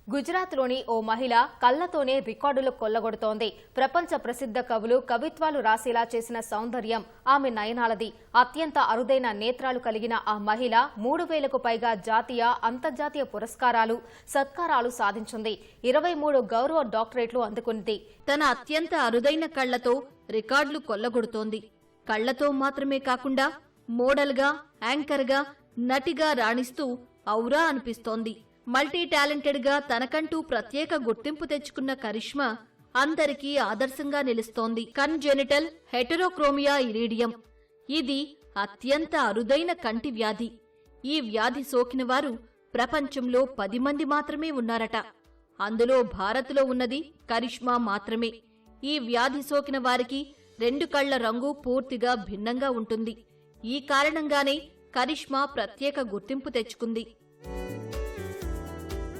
గుజరాత్లోని ఓ మహిళ కళ్లతోనే రికార్డులు కొల్లగొడుతోంది. ప్రపంచ ప్రసిద్ధ కవులు కవిత్వాలు రాసేలా చేసిన సౌందర్యం ఆమె నయనాలది. అత్యంత అరుదైన నేత్రాలు కలిగిన ఆ మహిళ 3000కు పైగా జాతీయ, అంతర్జాతీయ పురస్కారాలు, సత్కారాలు సాధించింది. 23 గౌరవ డాక్టరేట్లు అందుకుంది. తన అత్యంత అరుదైన కళ్లతో రికార్డులు కొల్లగొడుతోంది. కళ్లతో మాత్రమే కాకుండా మోడల్గా, యాంకర్గా, నటిగా రాణిస్తూ ఔరా అనిపిస్తోంది. మల్టీ టాలెంటెడ్ గా తనకంటూ ప్రత్యేక గుర్తింపు తెచ్చుకున్న కరిష్మా అందరికీ ఆదర్శంగా నిలుస్తోంది. కన్జెనిటల్ హెటెరోక్రోమియా ఇరీడియం, ఇది అత్యంత అరుదైన కంటి వ్యాధి. ఈ వ్యాధి సోకిన వారు ప్రపంచంలో 10 మంది మాత్రమే ఉన్నారట. అందులో భారత్లో ఉన్నది కరిష్మా మాత్రమే. ఈ వ్యాధి సోకిన వారికి 2 కళ్ల రంగు పూర్తిగా భిన్నంగా ఉంటుంది. ఈ కారణంగానే కరిష్మా ప్రత్యేక గుర్తింపు తెచ్చుకుంది.